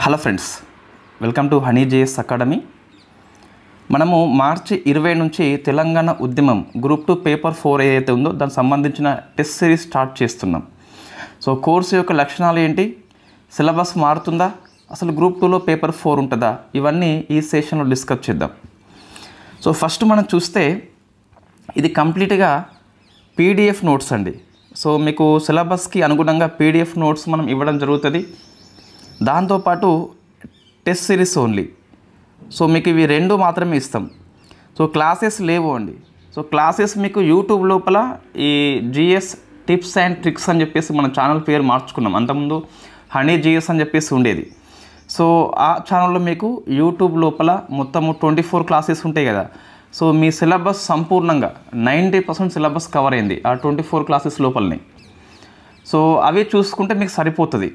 Hello friends, welcome to honey JS academy. మనము మార్చి 20 నుంచి తెలంగాణ ఉద్యమం గ్రూప్ 2 పేపర్ 4 ఏదైతే ఉందో దానికి సంబంధించిన టెస్ట్ సిరీస్ స్టార్ట్ చేస్తున్నాం. సో కోర్సు యొక్క లక్షణాలు ఏంటి, సిలబస్ మారుతుందా, అసలు గ్రూప్ 2లో పేపర్ 4 ఉంటుందా, ఇవన్నీ ఈ సెషన్లో డిస్కస్ చేద్దాం. సో ఫస్ట్ మనం చూస్తే ఇది కంప్లీట్గా పీడిఎఫ్ నోట్స్ అండి. సో మీకు సిలబస్కి అనుగుణంగా పీడిఎఫ్ నోట్స్ మనం ఇవ్వడం జరుగుతుంది. దాంతోపాటు టెస్ట్ సిరీస్ ఓన్లీ. సో మీకు ఇవి రెండు మాత్రమే ఇస్తాం. సో క్లాసెస్ లేవు అండి. సో క్లాసెస్ మీకు యూట్యూబ్ లోపల ఈ జిఎస్ టిప్స్ అండ్ ట్రిక్స్ అని చెప్పేసి మన ఛానల్ పేరు మార్చుకున్నాం. అంతకుముందు హనీ జిఎస్ అని చెప్పేసి ఉండేది. సో ఆ ఛానల్లో మీకు యూట్యూబ్ లోపల మొత్తము 24 క్లాసెస్ ఉంటాయి కదా. సో మీ సిలబస్ సంపూర్ణంగా 90% సిలబస్ కవర్ అయింది ఆ 24 క్లాసెస్ లోపలనే. సో అవి చూసుకుంటే మీకు సరిపోతుంది.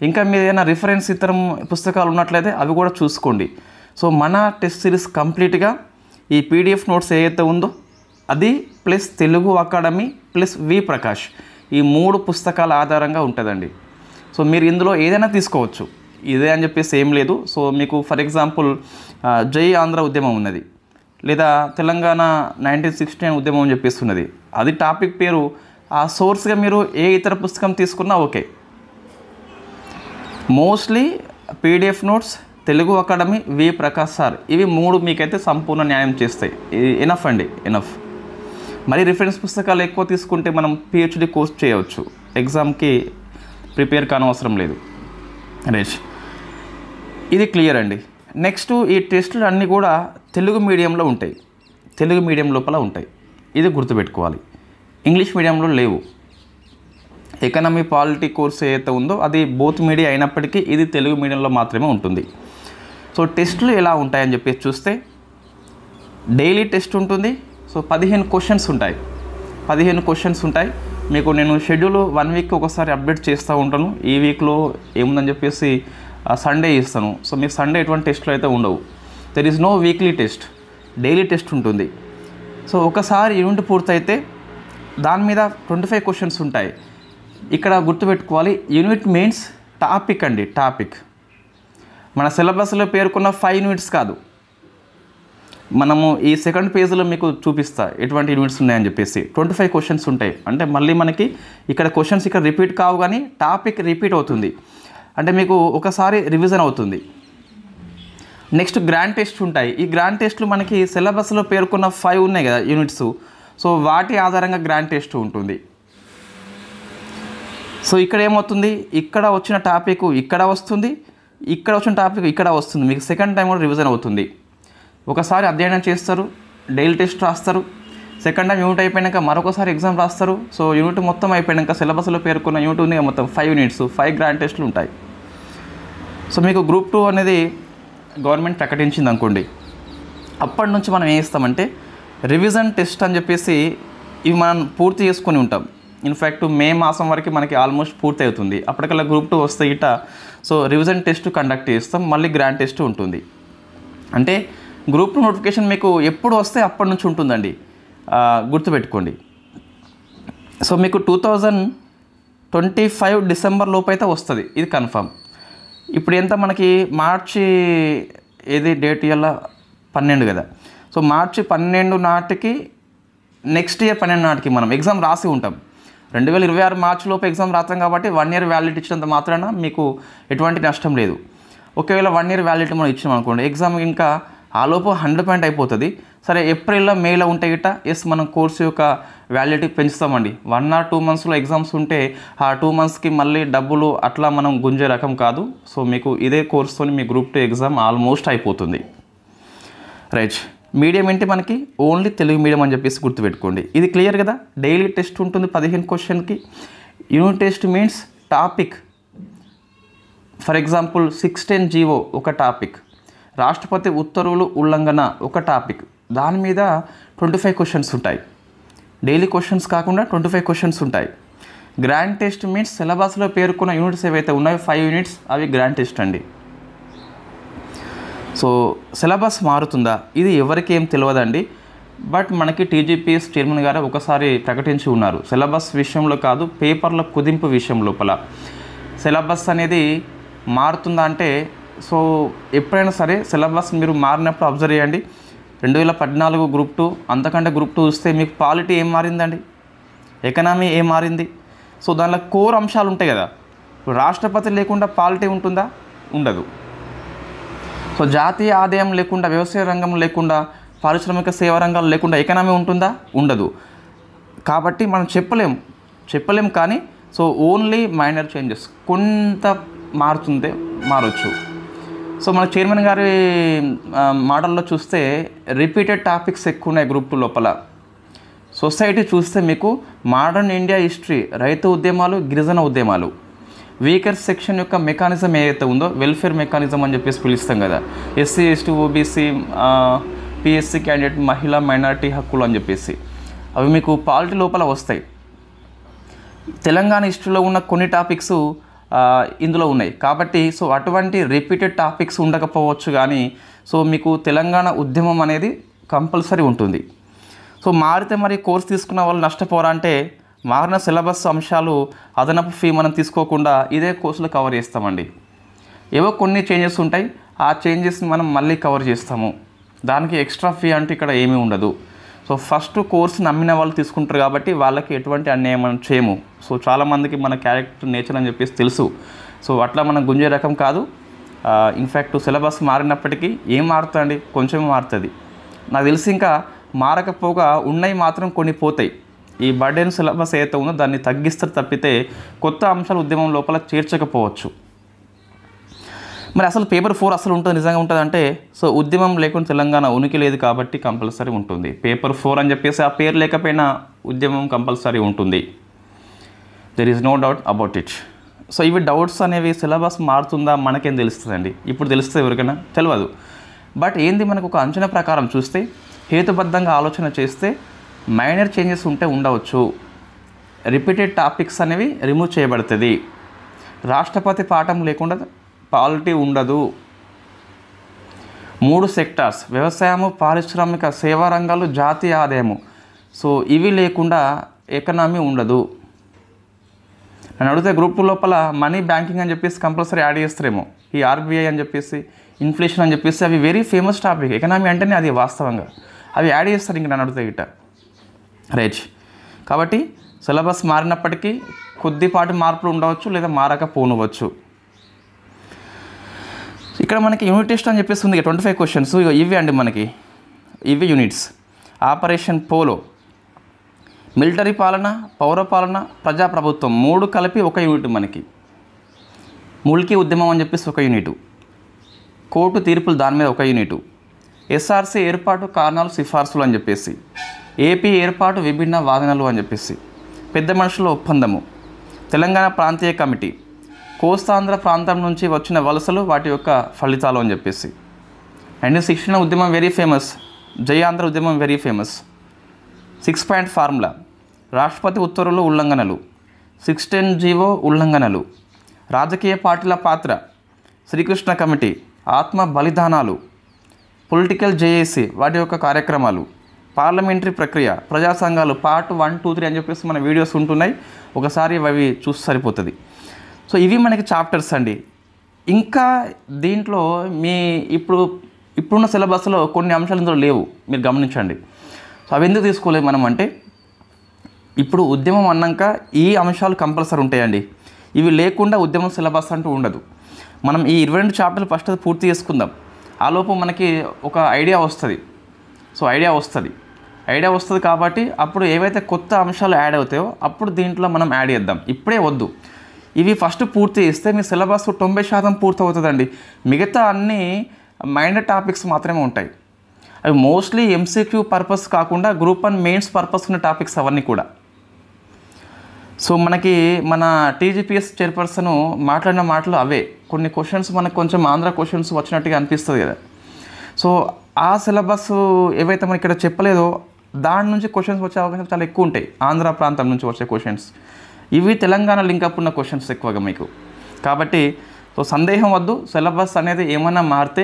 ఇంకా మీరు ఏదైనా రిఫరెన్స్ ఇతర పుస్తకాలు ఉన్నట్లయితే అవి కూడా చూసుకోండి. సో మన టెస్ట్ సిరీస్ కంప్లీట్గా ఈ పీడిఎఫ్ నోట్స్ ఏదైతే ఉందో అది plus Telugu academy plus V Prakash, ఈ 3 పుస్తకాల ఆధారంగా ఉంటుందండి. సో మీరు ఇందులో ఏదైనా తీసుకోవచ్చు, ఇదే అని చెప్పేసి ఏం లేదు. సో మీకు ఫర్ ఎగ్జాంపుల్ జై ఆంధ్ర ఉద్యమం ఉన్నది, లేదా తెలంగాణ 1969 ఉద్యమం అని చెప్పేసి ఉన్నది, అది టాపిక్ పేరు. ఆ సోర్స్గా మీరు ఏ ఇతర పుస్తకం తీసుకున్నా okay. Mostly PDF notes, Telugu academy, V Prakash sir, ఇవి 3 మీకైతే సంపూర్ణ న్యాయం చేస్తాయి. ఎనఫ్ అండి, ఎనఫ్. మరి రిఫరెన్స్ పుస్తకాలు ఎక్కువ తీసుకుంటే మనం పిహెచ్డి కోర్స్ చేయవచ్చు, ఎగ్జామ్కి ప్రిపేర్ కానవసరం లేదు. రైట్, ఇది క్లియర్ అండి. నెక్స్ట్ ఈ టెస్టులు అన్నీ కూడా తెలుగు మీడియంలో ఉంటాయి, తెలుగు మీడియం లోపల ఉంటాయి. ఇది గుర్తుపెట్టుకోవాలి. ఇంగ్లీష్ మీడియంలో లేవు. ఎకనామీ పాలిటీ కోర్స్ ఏదైతే ఉందో అది బోత్ మీడియా అయినప్పటికీ ఇది తెలుగు మీడియంలో మాత్రమే ఉంటుంది. సో టెస్టులు ఎలా ఉంటాయని చెప్పేసి చూస్తే డైలీ టెస్ట్ ఉంటుంది. సో 15 క్వశ్చన్స్ ఉంటాయి, 15 క్వశ్చన్స్ ఉంటాయి. మీకు నేను షెడ్యూల్ 1 వీక్ ఒకసారి అప్డేట్ చేస్తూ ఉంటాను. ఈ వీక్లో ఏముందని చెప్పేసి సండే ఇస్తాను. సో మీకు సండే ఎటువంటి టెస్ట్లు అయితే ఉండవు. There is no weekly test, daily test ఉంటుంది. సో ఒకసారి యూనిట్ పూర్తయితే దాని మీద 25 క్వశ్చన్స్ ఉంటాయి. ఇక్కడ గుర్తుపెట్టుకోవాలి, యూనిట్ మీన్స్ టాపిక్ అండి, టాపిక్. మన సిలబస్లో పేర్కొన్న 5 యూనిట్స్ కాదు. మనము ఈ సెకండ్ పేజ్లో మీకు చూపిస్తా ఎటువంటి యూనిట్స్ ఉన్నాయని చెప్పేసి. 25 క్వశ్చన్స్ ఉంటాయి. అంటే మళ్ళీ మనకి ఇక్కడ క్వశ్చన్స్ ఇక్కడ రిపీట్ కావు, కానీ టాపిక్ రిపీట్ అవుతుంది. అంటే మీకు ఒకసారి రివిజన్ అవుతుంది. నెక్స్ట్ గ్రాండ్ టెస్ట్ ఉంటాయి. ఈ గ్రాండ్ టెస్ట్లు మనకి సిలబస్లో పేర్కొన్న 5 ఉన్నాయి కదా యూనిట్స్. సో వాటి ఆధారంగా గ్రాండ్ టెస్ట్ ఉంటుంది. సో ఇక్కడ ఏమవుతుంది, ఇక్కడ వచ్చిన టాపిక్ ఇక్కడ వస్తుంది, ఇక్కడ వచ్చిన టాపిక్ ఇక్కడ వస్తుంది. మీకు సెకండ్ టైం కూడా రివిజన్ అవుతుంది. ఒకసారి అధ్యయనం చేస్తారు, డైలీ టెస్ట్ రాస్తారు. సెకండ్ టైం యూనిట్ అయిపోయాక మరొకసారి ఎగ్జామ్ రాస్తారు. సో యూనిట్ మొత్తం అయిపోయాక సిలబస్లో పేర్కొన్న యూనిట్ ఉంది మొత్తం 5 యూనిట్స్, 5 గ్రాండ్ టెస్టులు ఉంటాయి. సో మీకు గ్రూప్ 2 అనేది గవర్నమెంట్ ప్రకటించింది అనుకోండి, అప్పటి నుంచి మనం ఏం చేస్తామంటే రివిజన్ టెస్ట్ అని చెప్పేసి ఇవి మనం పూర్తి చేసుకొని ఉంటాం. ఇన్ఫ్యాక్ట్ మే మాసం వరకు మనకి ఆల్మోస్ట్ పూర్తి అవుతుంది. అప్పటికల్లా గ్రూప్ 2 వస్తే ఇట సో రివిజన్ టెస్ట్ కండక్ట్ చేస్తాం, మళ్ళీ గ్రాండ్ టెస్ట్ ఉంటుంది. అంటే గ్రూప్ 2 నోటిఫికేషన్ మీకు ఎప్పుడు వస్తే అప్పటి నుంచి ఉంటుందండి, గుర్తుపెట్టుకోండి. సో మీకు 2025 డిసెంబర్ లోపు అయితే వస్తుంది, ఇది కన్ఫర్మ్. ఇప్పుడు ఎంత మనకి మార్చి ఏది డేట్ ఇవాళ 12 కదా. సో మార్చి 12 నాటికి, నెక్స్ట్ ఇయర్ 12 నాటికి మనం ఎగ్జామ్ రాసి ఉంటాం. 2026 మార్చి లోపు ఎగ్జామ్ రాస్తాం కాబట్టి 1 ఇయర్ వ్యాలిడిటీ ఇచ్చినంత మాత్రాన మీకు ఎటువంటి నష్టం లేదు. ఒకవేళ 1 ఇయర్ వ్యాలిడిటీ మనం ఇచ్చినాం అనుకోండి, ఎగ్జామ్ ఇంకా ఆ లోపు 100% అయిపోతుంది. సరే ఏప్రిల్లో మేలో ఉంటే గిట్ట ఎస్ మనం కోర్సు యొక్క వ్యాలిడిటీ పెంచుతామండి. 1 or 2 మంత్స్లో ఎగ్జామ్స్ ఉంటే ఆ 2 మంత్స్కి మళ్ళీ డబ్బులు అట్లా మనం గుంజే రకం కాదు. సో మీకు ఇదే కోర్సుతో మీ గ్రూప్ 2 ఎగ్జామ్ ఆల్మోస్ట్ అయిపోతుంది. రైట్, మీడియం ఏంటి మనకి ఓన్లీ తెలుగు మీడియం అని చెప్పేసి గుర్తుపెట్టుకోండి. ఇది క్లియర్ కదా. డైలీ టెస్ట్ ఉంటుంది 15 క్వశ్చన్కి. Unit test means topic. For example 610 GO ఒక టాపిక్, రాష్ట్రపతి ఉత్తర్వులు ఉల్లంఘన ఒక టాపిక్, దాని మీద 25 క్వశ్చన్స్ ఉంటాయి. డైలీ క్వశ్చన్స్ కాకుండా 25 క్వశ్చన్స్ ఉంటాయి. గ్రాండ్ టెస్ట్ మీన్స్ సిలబస్లో పేర్కొన్న యూనిట్స్ ఏవైతే ఉన్నాయో 5 యూనిట్స్, అవి గ్రాండ్ టెస్ట్ అండి. సో సిలబస్ మారుతుందా, ఇది ఎవరికి ఏం తెలియదండి. బట్ మనకి టీజీపీఎస్ చైర్మన్ గారు ఒకసారి ప్రకటించి ఉన్నారు, సిలబస్ విషయంలో కాదు, పేపర్ల కుదింపు విషయం లోపల సిలబస్ అనేది మారుతుందా అంటే సో ఎప్పుడైనా సరే సిలబస్ మీరు మారినప్పుడు అబ్జర్వ్ చేయండి. 2014 గ్రూప్ 2 అంతకంటే గ్రూప్ 2 చూస్తే మీకు పాలిటీ ఏం మారిందండి, ఎకనామీ ఏం మారింది. సో దానిలో కోర్ అంశాలు ఉంటాయి కదా. ఇప్పుడు రాష్ట్రపతి లేకుండా పాలిటీ ఉంటుందా, ఉండదు. సో జాతీయ ఆదాయం లేకుండా, వ్యవసాయ రంగం లేకుండా, పారిశ్రామిక సేవా రంగాలు లేకుండా ఎకనామీ ఉంటుందా, ఉండదు. కాబట్టి మనం చెప్పలేం కానీ సో ఓన్లీ మైనర్ చేంజెస్ కొంత మారొచ్చు. సో మన చైర్మన్ గారి మోడల్లో చూస్తే రిపీటెడ్ టాపిక్స్ ఎక్కువ ఉన్నాయి గ్రూప్ 2 లోపల. సొసైటీ చూస్తే మీకు మోడర్న్ ఇండియా హిస్టరీ, రైతు ఉద్యమాలు, గిరిజన ఉద్యమాలు, వీకర్ సెక్షన్ యొక్క మెకానిజం ఏదైతే ఉందో వెల్ఫేర్ మెకానిజం అని చెప్పేసి పిలుస్తాం కదా, SC ST OBC PSC candidate, మహిళా మైనారిటీ హక్కులు అని చెప్పేసి అవి మీకు పాలిటీ లోపల వస్తాయి. తెలంగాణ హిస్టరీలో ఉన్న కొన్ని టాపిక్స్ ఇందులో ఉన్నాయి కాబట్టి సో అటువంటి రిపీటెడ్ టాపిక్స్ ఉండకపోవచ్చు కానీ సో మీకు తెలంగాణ ఉద్యమం అనేది కంపల్సరీ ఉంటుంది. సో మారితే మరి కోర్స్ తీసుకున్న వాళ్ళు నష్టపోరా అంటే మారిన సిలబస్ అంశాలు అదనపు ఫీ మనం తీసుకోకుండా ఇదే కోర్సులో కవర్ చేస్తామండి. ఏవో కొన్ని చేంజెస్ ఉంటాయి, ఆ చేంజెస్ని మనం మళ్ళీ కవర్ చేస్తాము. దానికి ఎక్స్ట్రా ఫీ అంటే ఇక్కడ ఏమీ ఉండదు. సో ఫస్ట్ కోర్స్ నమ్మిన వాళ్ళు తీసుకుంటారు కాబట్టి వాళ్ళకి ఎటువంటి అన్యాయం మనం చేయము. సో చాలామందికి మన క్యారెక్టర్ నేచర్ అని చెప్పేసి తెలుసు. సో అట్లా మనం గుంజే రకం కాదు. ఇన్ఫ్యాక్ట్ సిలబస్ మారినప్పటికీ ఏం మారుతుంది, కొంచెం మారుతుంది. నాకు తెలిసి ఇంకా మారకపోగా ఉన్నాయి మాత్రం కొన్ని పోతాయి. ఈ బర్డెన్ సిలబస్ ఏదైతే ఉందో దాన్ని తగ్గిస్తారు తప్పితే కొత్త అంశాలు ఉద్యమం లోపల చేర్చకపోవచ్చు. మరి అసలు పేపర్ 4 అసలు ఉంటుంది, నిజంగా ఉంటుంది అంటే సో ఉద్యమం లేకుండా తెలంగాణ ఉనికి లేదు కాబట్టి కంపల్సరీ ఉంటుంది. పేపర్ 4 అని చెప్పేసి ఆ పేరు లేకపోయినా ఉద్యమం కంపల్సరీ ఉంటుంది. There is no doubt about it. So ఇవి డౌట్స్ అనేవి సిలబస్ మారుతుందా మనకేం తెలుస్తుందండి, ఇప్పుడు తెలుస్తుంది ఎవరికైనా తెలియదు. బట్ ఏంది మనకు ఒక అంచనా ప్రకారం చూస్తే హేతుబద్ధంగా ఆలోచన చేస్తే మైనర్ చేంజెస్ ఉంటే ఉండవచ్చు. రిపీటెడ్ టాపిక్స్ అనేవి రిమూవ్ చేయబడుతుంది. రాష్ట్రపతి పాఠం లేకుండా పాలిటీ ఉండదు. 3 సెక్టార్స్ వ్యవసాయము, పారిశ్రామిక సేవా రంగాలు, జాతీయ ఆదాయము సో ఇవి లేకుండా ఎకనామీ ఉండదు. నేను అడిగితే గ్రూప్ 2 లోపల మనీ బ్యాంకింగ్ అని చెప్పేసి కంపల్సరీ యాడ్ చేస్తారేమో, ఈ ఆర్బీఐ అని చెప్పేసి, ఇన్ఫ్లేషన్ అని చెప్పేసి అవి వెరీ ఫేమస్ టాపిక్. ఎకనామీ అంటేనే అది వాస్తవంగా అవి యాడ్ చేస్తారు ఇంక నన్ను అడిగితే గిట్ట రైట్. కాబట్టి సిలబస్ మారినప్పటికీ కొద్దిపాటి మార్పులు ఉండవచ్చు లేదా మారకపోనవచ్చు. ఇక్కడ మనకి యూనిట్ టెస్ట్ అని చెప్పేసి ఉంది 25 క్వశ్చన్స్. ఇవి అండి మనకి ఇవి యూనిట్స్. ఆపరేషన్ పోలో, మిలిటరీ పాలన, పౌరపాలన, ప్రజాప్రభుత్వం 3 కలిపి ఒక యూనిట్ మనకి. ముల్కీ ఉద్యమం అని చెప్పేసి ఒక యూనిటు, కోర్టు తీర్పులు దాని మీద ఒక యూనిటు, ఎస్ఆర్సీ ఏర్పాటు కారణాలు సిఫార్సులు అని చెప్పేసి, ఏపీ ఏర్పాటు విభిన్న వాదనలు అని చెప్పేసి, పెద్ద మనుషుల ఒప్పందము, తెలంగాణ ప్రాంతీయ కమిటీ, కోస్తాంధ్ర ప్రాంతం నుంచి వచ్చిన వలసలు వాటి యొక్క ఫలితాలు అని చెప్పేసి, అండ్ శిక్షణ ఉద్యమం వెరీ ఫేమస్, జయాంధ్ర ఉద్యమం వెరీ ఫేమస్, 6 పాయింట్ ఫార్ములా, రాష్ట్రపతి ఉత్తర్వులు ఉల్లంఘనలు, 610 జీవో ఉల్లంఘనలు, రాజకీయ పార్టీల పాత్ర, శ్రీకృష్ణ కమిటీ, ఆత్మ బలిదానాలు, పొలిటికల్ జేఏసీ వాటి యొక్క కార్యక్రమాలు, పార్లమెంటరీ ప్రక్రియ, ప్రజా సంఘాలు పార్ట్ 1, 2, 3 అని చెప్పేసి మన వీడియోస్ ఉంటున్నాయి, ఒకసారి అవి చూసి సరిపోతుంది. సో ఇవి మనకి చాప్టర్స్ అండి. ఇంకా దీంట్లో మీ ఇప్పుడున్న సిలబస్లో కొన్ని అంశాలు ఇందులో లేవు, మీరు గమనించండి. సో అవి ఎందుకు తీసుకోలేము మనం అంటే ఇప్పుడు ఉద్యమం అన్నాక ఈ అంశాలు కంపల్సరీ ఉంటాయండి. ఇవి లేకుండా ఉద్యమం సిలబస్ అంటూ ఉండదు. మనం ఈ 22 చాప్టర్లు ఫస్ట్ అది పూర్తి చేసుకుందాం. ఆలోపు మనకి ఒక ఐడియా వస్తుంది. సో ఐడియా వస్తుంది కాబట్టి అప్పుడు ఏవైతే కొత్త అంశాలు యాడ్ అవుతాయో అప్పుడు దీంట్లో మనం యాడ్ చేద్దాం. ఇప్పుడే వద్దు. ఇవి ఫస్ట్ పూర్తి చేస్తే మీ సిలబస్ 90% పూర్తి అవుతుందండి. మిగతా అన్నీ మైనర్ టాపిక్స్ మాత్రమే ఉంటాయి. అవి మోస్ట్లీ ఎంసీక్యూ పర్పస్ కాకుండా గ్రూప్ 1 మెయిన్స్ పర్పస్ ఉన్న టాపిక్స్ అవన్నీ కూడా. సో మనకి మన టీజీపీఎస్ చైర్పర్సన్ మాట్లాడిన మాటలు అవే. కొన్ని క్వశ్చన్స్ మనకు కొంచెం ఆంధ్ర క్వశ్చన్స్ వచ్చినట్టుగా అనిపిస్తుంది కదా. సో ఆ సిలబస్ ఏవైతే మనం ఇక్కడ చెప్పలేదో దాని నుంచి క్వశ్చన్స్ వచ్చే అవకాశం చాలా ఎక్కువ ఉంటాయి. ఆంధ్ర ప్రాంతం నుంచి వచ్చే క్వశ్చన్స్ ఇవి తెలంగాణ లింకప్ ఉన్న క్వశ్చన్స్ ఎక్కువగా మీకు. కాబట్టి సో సందేహం వద్దు, సిలబస్ అనేది ఏమైనా మారితే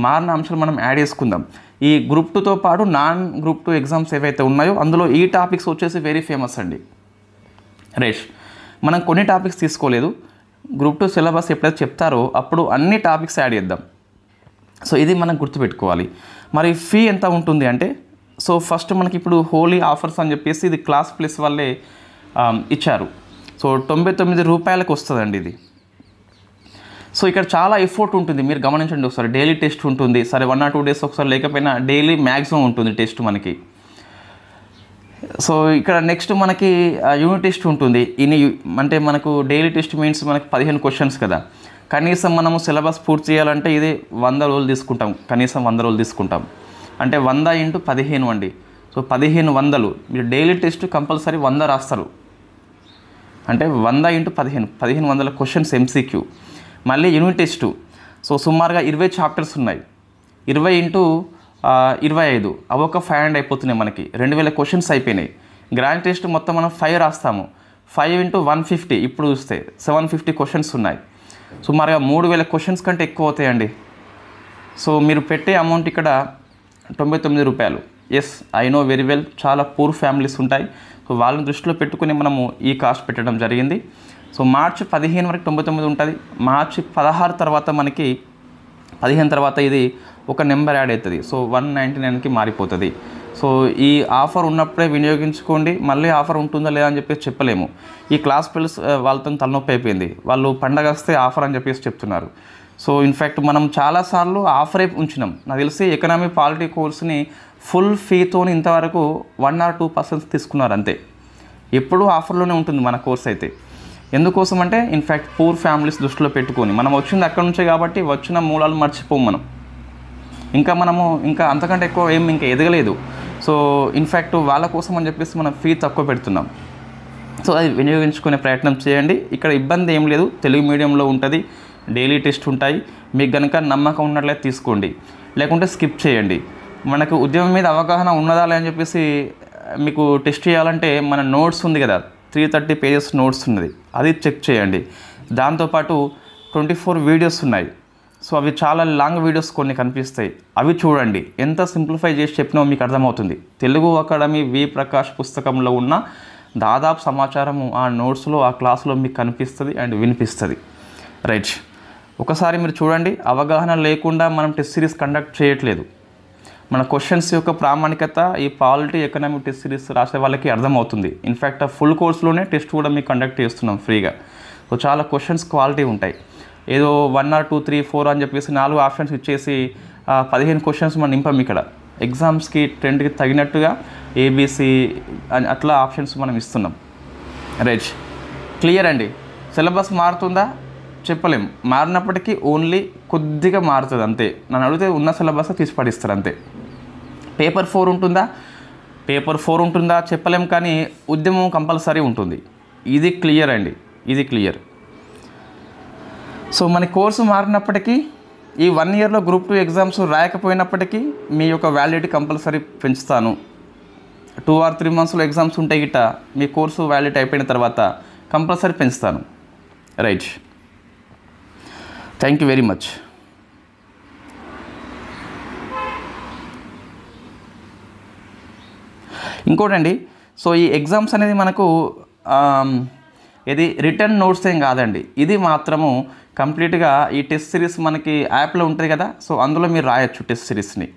మారిన అంశాలు మనం యాడ్ చేసుకుందాం. ఈ గ్రూప్ 2తో పాటు నాన్ గ్రూప్ 2 ఎగ్జామ్స్ ఏవైతే ఉన్నాయో అందులో ఈ టాపిక్స్ వచ్చేసి వెరీ ఫేమస్ అండి. రేష్ మనం కొన్ని టాపిక్స్ తీసుకోలేదు, గ్రూప్ 2 సిలబస్ ఎప్పుడైతే చెప్తారో అప్పుడు అన్ని టాపిక్స్ యాడ్ చేద్దాం. సో ఇది మనం గుర్తుపెట్టుకోవాలి. మరి ఫీ ఎంత ఉంటుంది అంటే, సో ఫస్ట్ మనకి ఇప్పుడు హోలీ ఆఫర్స్ అని చెప్పేసి ఇది క్లాస్ ప్లస్ వల్లే ఇచ్చారు. సో 99 రూపాయలకు వస్తుందండి ఇది. సో ఇక్కడ చాలా ఎఫర్ట్ ఉంటుంది, మీరు గమనించండి ఒకసారి. డైలీ టెస్ట్ ఉంటుంది, సరే 1 or 2 డేస్ ఒకసారి లేకపోయినా డైలీ మ్యాక్సిమం ఉంటుంది టెస్ట్ మనకి. సో ఇక్కడ నెక్స్ట్ మనకి యూనిట్ టెస్ట్ ఉంటుంది. అంటే మనకు డైలీ టెస్ట్ మీన్స్ మనకి 15 క్వశ్చన్స్ కదా. కనీసం మనము సిలబస్ పూర్తి చేయాలంటే ఇది 100 రోజులు తీసుకుంటాం, కనీసం 100 రోజులు తీసుకుంటాం. అంటే 100 × 15 అండి. సో 1500 మీరు డైలీ టెస్ట్ కంపల్సరీ 100 రాస్తారు. అంటే 100 × 1500 క్వశ్చన్స్ MCQ. మళ్ళీ యూనిట్ టెస్ట్. సో సుమారుగా 20 చాప్టర్స్ ఉన్నాయి. 20 × 25 అవి ఒక 500 అయిపోతున్నాయి మనకి. 2000 క్వశ్చన్స్ అయిపోయినాయి. గ్రాండ్ టెస్ట్ మొత్తం మనం 5 రాస్తాము. 5 × 150 ఇప్పుడు చూస్తే 750 క్వశ్చన్స్ ఉన్నాయి. సుమారుగా 3000 క్వశ్చన్స్ కంటే ఎక్కువ అవుతాయండి. సో మీరు పెట్టే అమౌంట్ ఇక్కడ 99 రూపాయలు. Yes, I know very well, చాలా పూర్ ఫ్యామిలీస్ ఉంటాయి. సో వాళ్ళని దృష్టిలో పెట్టుకుని మనము ఈ కాస్ట్ పెట్టడం జరిగింది. సో మార్చి 15 వరకు 99 ఉంటుంది. మార్చి 16 తర్వాత మనకి 15 తర్వాత ఇది ఒక నెంబర్ యాడ్ అవుతుంది. సో 199కి మారిపోతుంది. సో ఈ ఆఫర్ ఉన్నప్పుడే వినియోగించుకోండి. మళ్ళీ ఆఫర్ ఉంటుందా లేదా అని చెప్పేసి చెప్పలేము. ఈ క్లాస్ పిల్లస్ వాళ్ళతో తలనొప్పి అయిపోయింది. వాళ్ళు పండగ వస్తే ఆఫర్ అని చెప్పేసి చెప్తున్నారు. సో ఇన్ఫ్యాక్ట్ మనం చాలాసార్లు ఆఫరే ఉంచినాం. నాకు తెలిసి ఎకనామీ పాలిటీ కోర్స్ని ఫుల్ ఫీతో ఇంతవరకు 1 or 2% తీసుకున్నారు అంతే. ఎప్పుడూ ఆఫర్లోనే ఉంటుంది మన కోర్స్ అయితే. ఎందుకోసం అంటే ఇన్ఫ్యాక్ట్ పూర్ ఫ్యామిలీస్ దృష్టిలో పెట్టుకొని, మనం వచ్చింది అక్కడ నుంచే కాబట్టి వచ్చిన మూలాలు మర్చిపోము మనం. ఇంకా అంతకంటే ఎక్కువ ఇంకా ఎదగలేదు. సో ఇన్ఫ్యాక్ట్ వాళ్ళ కోసం అని చెప్పేసి మనం ఫీ తక్కువ పెడుతున్నాం. సో అది వినియోగించుకునే ప్రయత్నం చేయండి. ఇక్కడ ఇబ్బంది ఏం లేదు, తెలుగు మీడియంలో ఉంటుంది, డైలీ టెస్ట్ ఉంటాయి. మీకు కనుక నమ్మకం ఉన్నట్లయితే తీసుకోండి, లేకుంటే స్కిప్ చేయండి. మనకు ఉద్యమం మీద అవగాహన ఉన్నదా అని చెప్పేసి మీకు టెస్ట్ చేయాలంటే మన నోట్స్ ఉంది కదా, 330 పేజెస్ నోట్స్ ఉన్నది, అది చెక్ చేయండి. దాంతోపాటు 24 వీడియోస్ ఉన్నాయి. సో అవి చాలా లాంగ్ వీడియోస్ కొన్ని కనిపిస్తాయి, అవి చూడండి. ఎంత సింప్లిఫై చేసి చెప్పినా మీకు అర్థమవుతుంది. తెలుగు అకాడమీ వి ప్రకాష్ పుస్తకంలో ఉన్న దాదాపు సమాచారము ఆ నోట్స్లో, ఆ క్లాస్లో మీకు కనిపిస్తుంది అండ్ వినిపిస్తుంది. రైట్, ఒకసారి మీరు చూడండి. అవగాహన లేకుండా మనం టెస్ట్ సిరీస్ కండక్ట్ చేయట్లేదు. మన క్వశ్చన్స్ యొక్క ప్రామాణికత ఈ పాలిటీ ఎకనామిక్ టెస్ట్ సిరీస్ రాసే వాళ్ళకి అర్థమవుతుంది. ఇన్ఫ్యాక్ట్ ఆ ఫుల్ కోర్స్లోనే టెస్ట్ కూడా మీకు కండక్ట్ చేస్తున్నాం ఫ్రీగా. సో చాలా క్వశ్చన్స్ క్వాలిటీ ఉంటాయి. ఏదో 1 or 2, 3, 4 అని చెప్పేసి 4 ఆప్షన్స్ ఇచ్చేసి 15 క్వశ్చన్స్ మనం నింపాం. ఇక్కడ ఎగ్జామ్స్కి ట్రెండ్కి తగినట్టుగా ABC అని అట్లా ఆప్షన్స్ మనం ఇస్తున్నాం. రైట్, క్లియర్ అండి. సిలబస్ మారుతుందా చెప్పలేం, మారినప్పటికీ ఓన్లీ కొద్దిగా మారుతుంది అంతే. నన్ను అడిగితే ఉన్న సిలబస్ తీసి పడిస్తారు అంతే. పేపర్ 4 ఉంటుందా చెప్పలేం, కానీ ఉద్యమం కంపల్సరీ ఉంటుంది. ఇది క్లియర్ అండి, ఇది క్లియర్. సో మన కోర్సు మారినప్పటికీ ఈ 1 yearలో గ్రూప్ 2 ఎగ్జామ్స్ రాయకపోయినప్పటికీ మీ యొక్క వ్యాలిడిటీ కంపల్సరీ పెంచుతాను. 2 or 3 monthsలో ఎగ్జామ్స్ ఉంటే గిట్ట మీ కోర్సు వ్యాలిడిటీ అయిపోయిన తర్వాత కంపల్సరీ పెంచుతాను. Right, thank you very much. ఇంకోటండి, సో ఈ ఎగ్జామ్స్ అనేది మనకు ఇది రిటర్న్ నోట్స్ ఏం కాదండి. ఇది మాత్రము కంప్లీట్గా ఈ టెస్ట్ సిరీస్ మనకి యాప్లో ఉంటుంది కదా, సో అందులో మీరు రాయొచ్చు టెస్ట్ సిరీస్ని.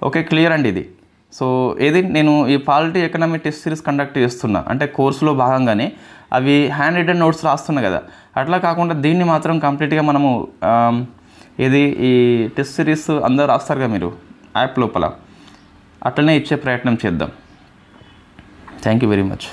ఓకే, క్లియర్ అండి ఇది. సో నేను ఈ polity economy test series conduct చేస్తున్నా అంటే కోర్సులో భాగంగానే అవి హ్యాండ్ రిటర్న్ నోట్స్ రాస్తున్నా కదా, అట్లా కాకుండా దీన్ని మాత్రం కంప్లీట్గా మనము ఈ టెస్ట్ సిరీస్ అందరూ రాస్తారు కదా మీరు యాప్ లోపల, అట్లనే ఇచ్చే ప్రయత్నం చేద్దాం. Thank you very much.